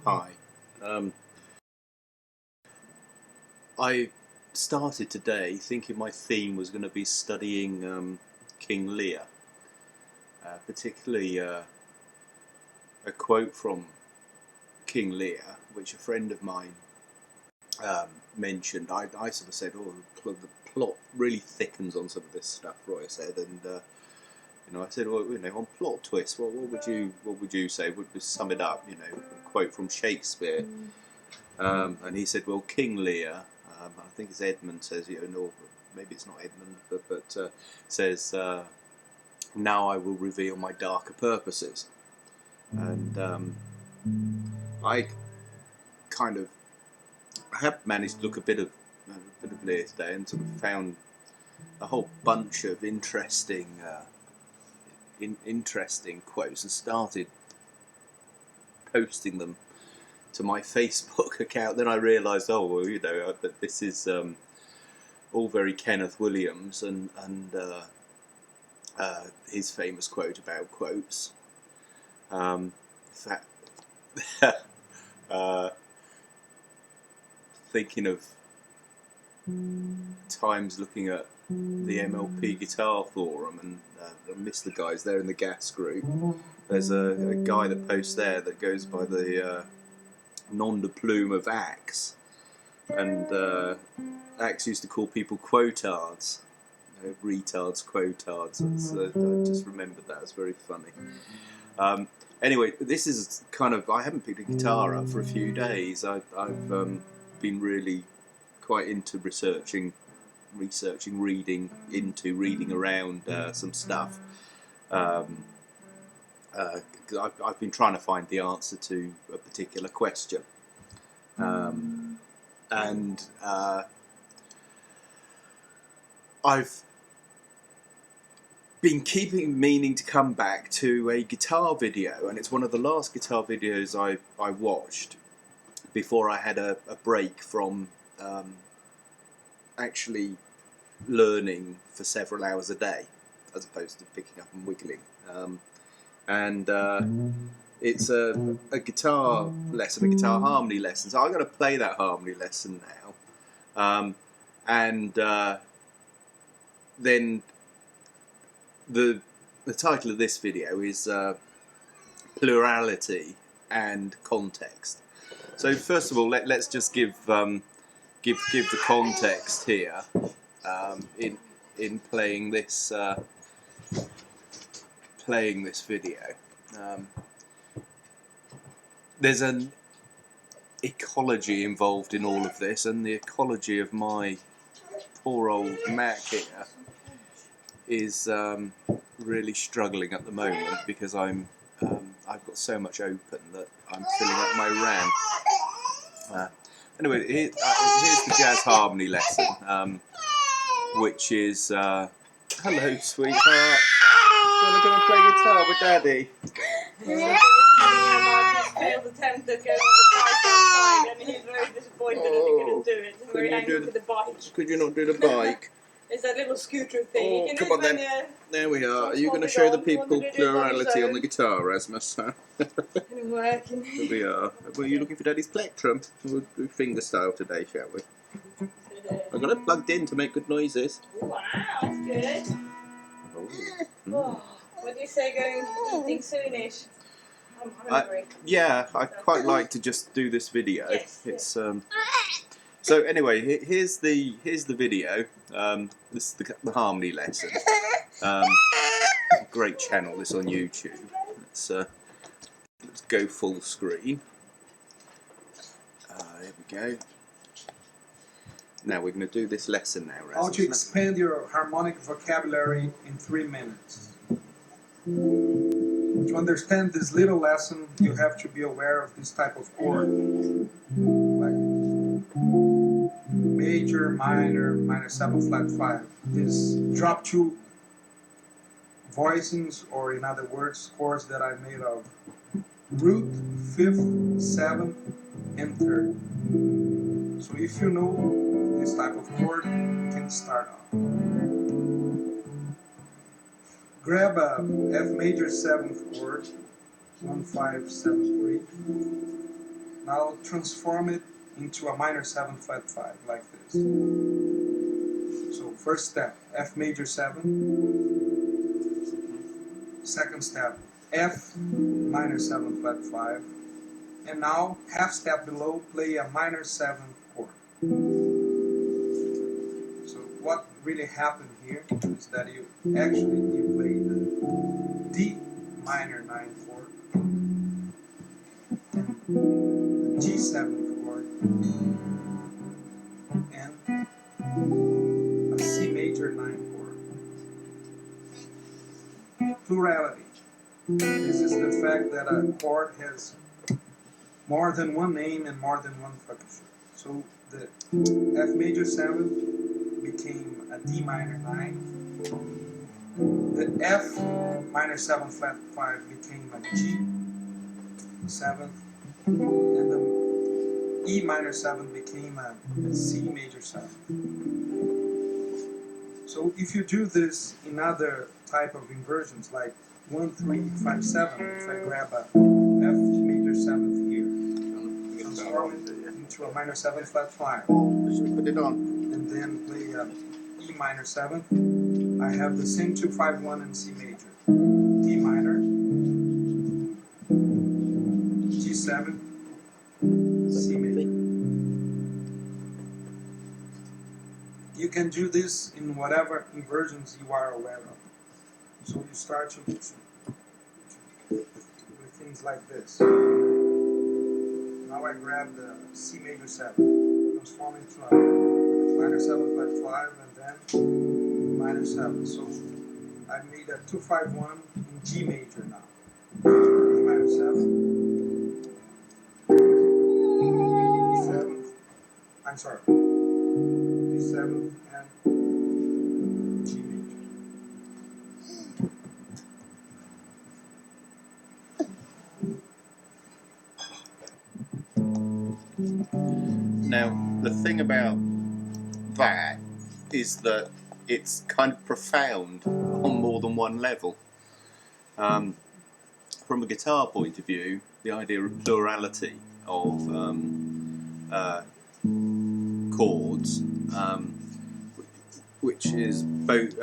Hi. Um, I started today thinking my theme was going to be studying King Lear, particularly a quote from King Lear, which a friend of mine mentioned. I sort of said, "Oh, the plot really thickens on some of this stuff." Roy said, and I said, "Well, on plot twists, what would you say? Would sum it up? A quote from Shakespeare." And he said, "Well, King Lear, I think it's Edmund says, no, maybe it's not Edmund, but says, now I will reveal my darker purposes." And I kind of have managed to look a bit of Lear today and sort of found a whole bunch of interesting quotes and started posting them to my Facebook account. Then I realised, that this is all very Kenneth Williams and his famous quote about quotes. In fact, thinking of times looking at the MLP guitar forum, and I miss the guys there in the gas group. There's a guy that posts there that goes by the nom de plume of Axe, and Axe used to call people quotards, retards, quotards. I just remembered that. It's very funny. Anyway, this is kind of, I haven't picked a guitar up for a few days. I've been really quite into researching, reading around some stuff. I've been trying to find the answer to a particular question, and I've been meaning to come back to a guitar video, and it's one of the last guitar videos I watched before I had a break from actually learning for several hours a day, as opposed to picking up and wiggling. It's a guitar lesson, a guitar harmony lesson. So I'm going to play that harmony lesson now, and then the title of this video is Plurality and Context. So first of all, let's just give the context here in playing this video. There's an ecology involved in all of this, and the ecology of my poor old Mac here is really struggling at the moment because I've got so much open that I'm filling up my RAM. Anyway, here's the jazz harmony lesson, which is hello, sweetheart. Do you want to come and play guitar with Daddy? Failed attempt at going on the bike outside, and he's very disappointed that he couldn't do it. He's very angry with the bike. Could you not do the bike? It's that little scooter thing. Oh, come on then. There we are. Are you going to show the people Plurality on the guitar, Rasmus? Working. Here we are. Were you looking for Daddy's plectrum? We'll do fingerstyle today, shall we? I've got it plugged in to make good noises. Wow, that's good. Oh, what do you say going eating soonish? I'm hungry. Yeah, I'd quite like to just do this video. Yes, it's So anyway, here's the video. This is the harmony lesson. Great channel, this on YouTube. Let's go full screen. There we go. Now we're going to do this lesson now, Rasmus. How to expand your harmonic vocabulary in 3 minutes. To understand this little lesson, you have to be aware of this type of chord, like major, minor, minor 7 flat 5. This drop 2 voicings, or in other words, chords that are made of root, 5th, 7th, and 3rd. So if you know this type of chord, you can start off. Grab a F major 7th chord, 1, 5, 7, 3. Now transform it into a minor 7 flat 5 like this. So first step, F major 7. Second step, F minor 7 flat 5. And now, half step below, play a minor 7 chord. So what really happened here is that you play the D minor 9 chord, and the G7 chord, and a C major 9 chord. Plurality. This is the fact that a chord has more than one name and more than one function. So the F major 7 became a D minor 9. The F minor 7 flat 5 became a G7. And the E minor 7 became a C major 7. So if you do this in other type of inversions, like 1, 3, 5, 7, if I grab a F major 7th here, transform it into a minor 7 flat 5, Put it on. and then play a E minor 7, I have the same 2, 5, 1 and C major. D minor, G7, C major. You can do this in whatever inversions you are aware of. So you start with things like this. Now I grab the C major 7, transform it to a minor 7 flat 5, and then minor 7. So I made a 2, 5, 1 in G major now. E minor 7, D7, I'm sorry, D7 and G major. Now, the thing about that is that it's kind of profound on more than one level. From a guitar point of view, the idea of plurality of chords, which is both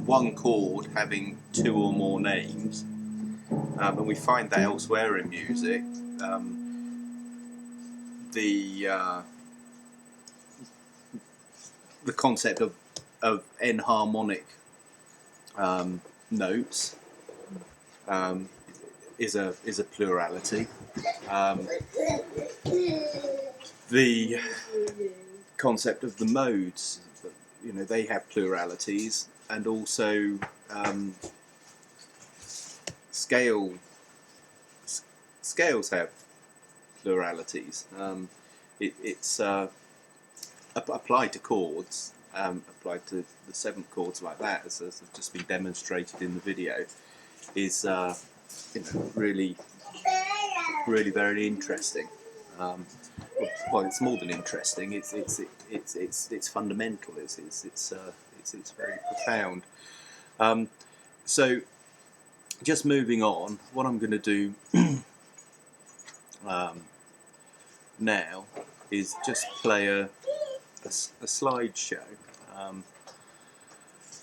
one chord having two or more names, and we find that elsewhere in music. The concept of enharmonic notes is a plurality. The concept of the modes, they have pluralities, and also scales have pluralities. It's applied to chords, applied to the seventh chords like that, as has just been demonstrated in the video, is really very interesting. Well, it's more than interesting. It's fundamental. It's very profound. So, just moving on, what I'm going to do now is just play a slideshow.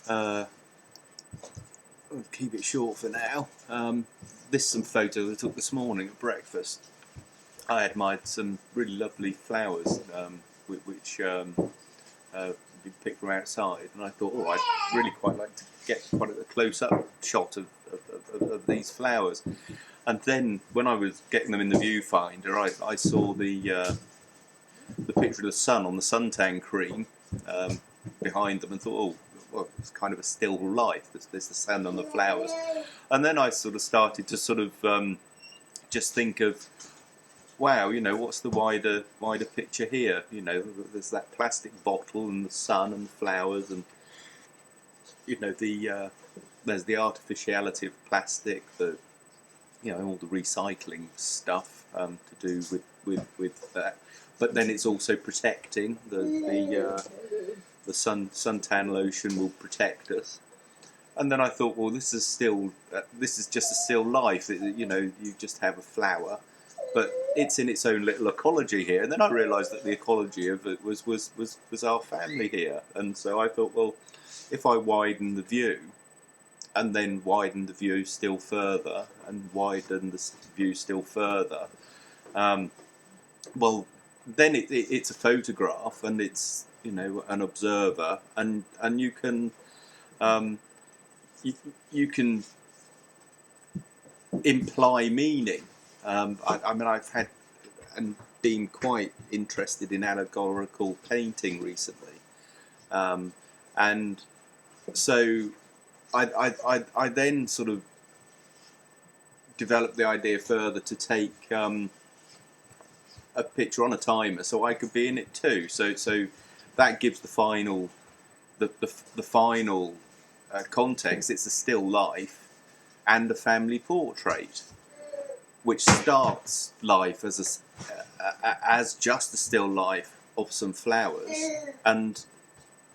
I'll keep it short for now. This is some photos I took this morning at breakfast. I admired some really lovely flowers, which been picked from outside, and I thought, I'd really quite like to get quite a close-up shot of these flowers. And then, when I was getting them in the viewfinder, I saw the picture of the sun on the suntan cream behind them, and thought, well, it's kind of a still life. There's the sun on the flowers. And then I sort of started to just think of, wow, what's the wider picture here? There's that plastic bottle and the sun and the flowers, and there's the artificiality of plastic, all the recycling stuff to do with that. But then it's also protecting the suntan lotion will protect us. And then I thought, well, this is just a still life. You just have a flower, but it's in its own little ecology here. And then I realised that the ecology of it was our family here. And so I thought, well, if I widen the view, and then widen the view still further, and widen the view still further, well, then it's a photograph, and it's, you know, an observer, and you can you can imply meaning. I mean, I've had and been quite interested in allegorical painting recently, and so I then sort of developed the idea further to take a picture on a timer, so I could be in it too. So that gives the final final context. It's a still life and a family portrait, which starts life as just a still life of some flowers, and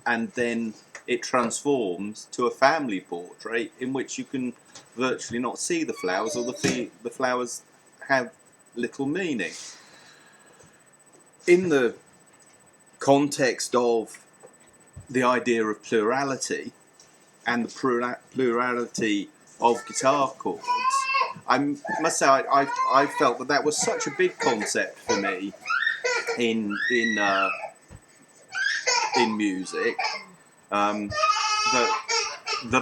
then it transforms to a family portrait in which you can virtually not see the flowers, or the flowers have little meaning. In the context of the idea of plurality and the plurality of guitar chords, I must say I felt that was such a big concept for me in music, that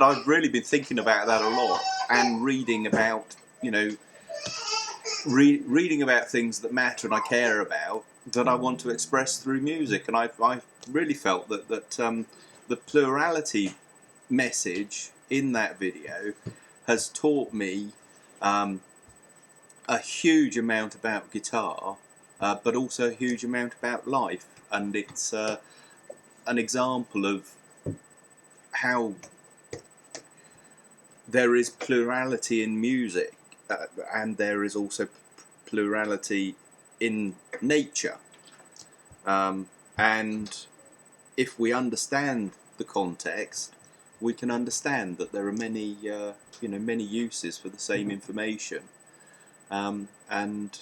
I've really been thinking about that a lot, and reading about, you know, reading about things that matter and I care about, that I want to express through music. And I've really felt that the plurality message in that video has taught me a huge amount about guitar, but also a huge amount about life. And it's an example of how there is plurality in music, and there is also plurality in nature. And if we understand the context, we can understand that there are many, many uses for the same information. And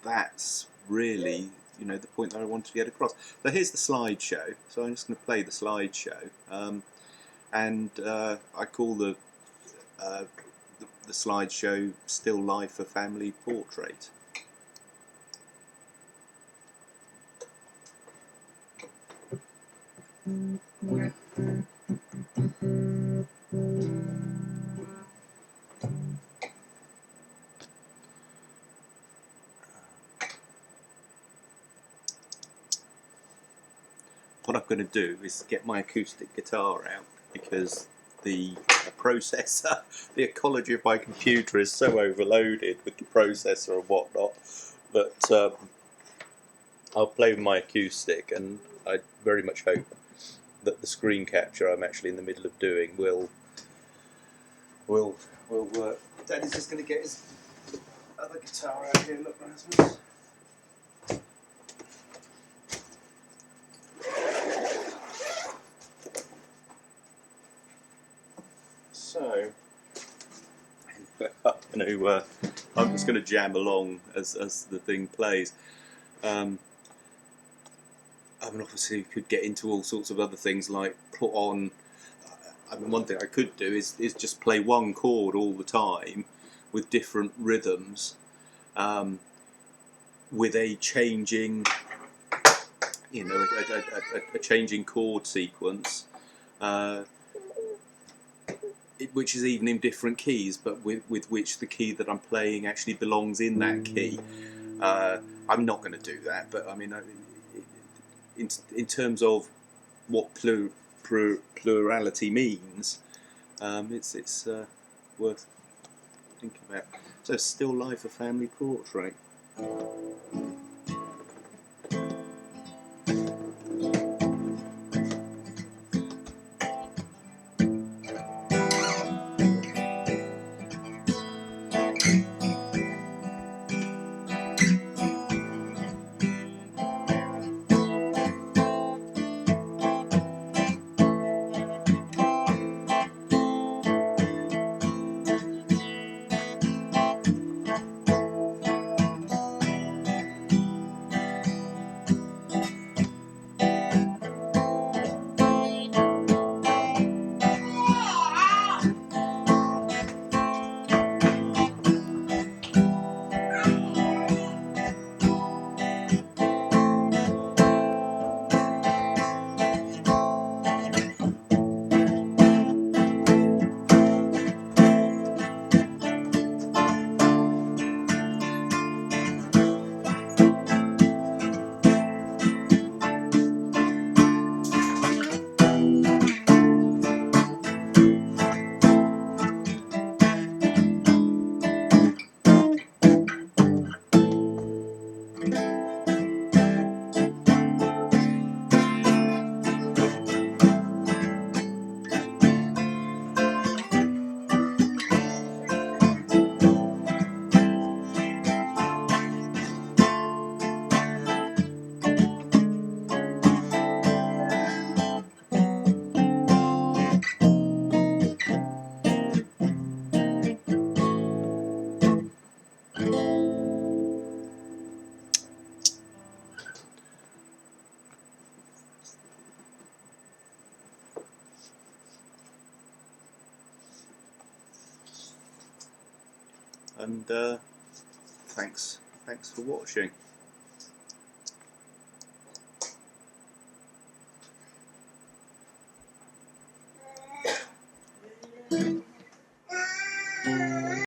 that's really, you know, the point that I wanted to get across. So here's the slideshow. So I'm just going to play the slideshow, and I call the slideshow "Still Life: A Family Portrait." What I'm going to do is get my acoustic guitar out, because the processor, the ecology of my computer is so overloaded with the processor and whatnot, that I'll play with my acoustic, and I very much hope that the screen capture I'm actually in the middle of doing will work. Daddy's just going to get his other guitar out here. Look, Rasmus. So, I'm just going to jam along as the thing plays. I mean, obviously, you could get into all sorts of other things, like put on. I mean, one thing I could do is just play one chord all the time with different rhythms, with a changing, you know, a changing chord sequence. Which is even in different keys, but with which the key that I'm playing actually belongs in that key. I'm not going to do that, but I mean, in terms of what plurality means, it's worth thinking about. So, Still Life: A Family Portrait. and thanks for watching.